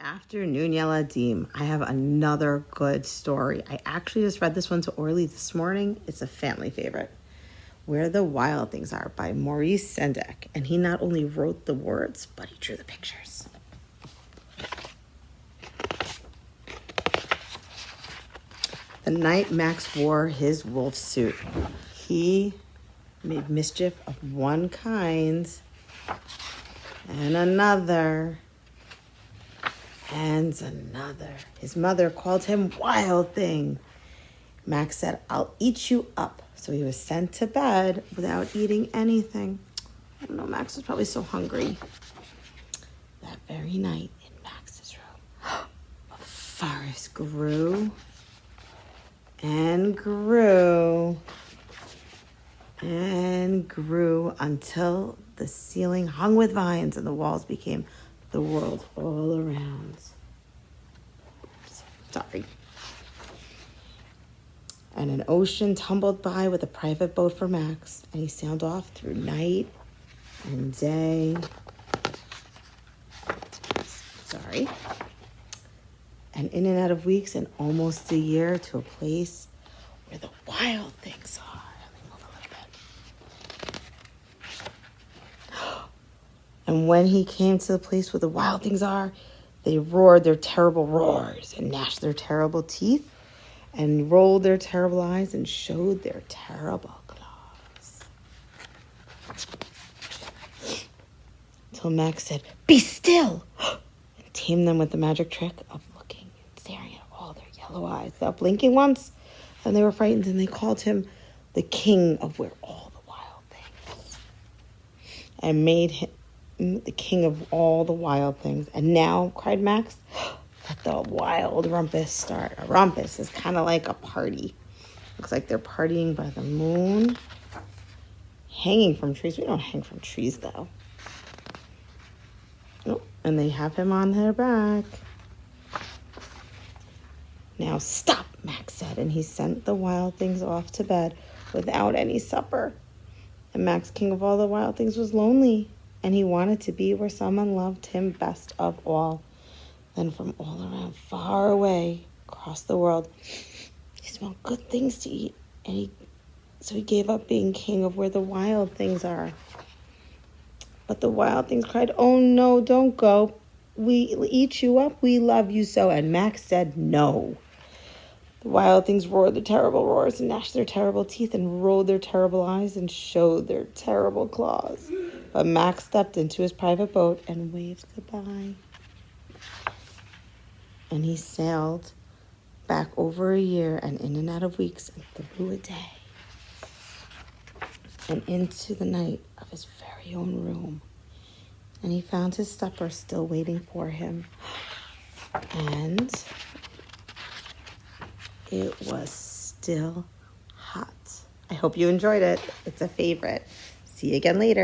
Afternoon, Yeladim. I have another good story. I actually just read this one to Orly this morning. It's a family favorite. Where the Wild Things Are by Maurice Sendak. And he not only wrote the words, but he drew the pictures. The night Max wore his wolf suit, he made mischief of one kind and another. And another. His mother called him Wild Thing. Max said, "I'll eat you up." So he was sent to bed without eating anything. I don't know, Max was probably so hungry. That very night in Max's room, a forest grew and grew and grew until the ceiling hung with vines and the walls became the world all around. Sorry. And an ocean tumbled by with a private boat for Max, and he sailed off through night and day. Sorry. And in and out of weeks and almost a year to a place where the wild things are. Let me move a little bit. And when he came to the place where the wild things are, they roared their terrible roars and gnashed their terrible teeth and rolled their terrible eyes and showed their terrible claws. Till Max said, "Be still!" and tamed them with the magic trick of looking and staring at all their yellow eyes without blinking once. And they were frightened, and they called him the king of where all the wild things, and made him the king of all the wild things. And now, cried Max, let the wild rumpus start. A rumpus is kind of like a party. Looks like they're partying by the moon, hanging from trees. We don't hang from trees, though. Oh, and they have him on their back. Now stop, Max said, and he sent the wild things off to bed without any supper. And Max, king of all the wild things, was lonely, and he wanted to be where someone loved him best of all. Then from all around, far away, across the world, he smelled good things to eat, and so he gave up being king of where the wild things are. But the wild things cried, "Oh no, don't go. We'll eat you up. We love you so." And Max said no. The wild things roared their terrible roars and gnashed their terrible teeth and rolled their terrible eyes and showed their terrible claws. But Max stepped into his private boat and waved goodbye. And he sailed back over a year and in and out of weeks and through a day and into the night of his very own room. And he found his supper still waiting for him. And it was still hot. I hope you enjoyed it. It's a favorite. See you again later.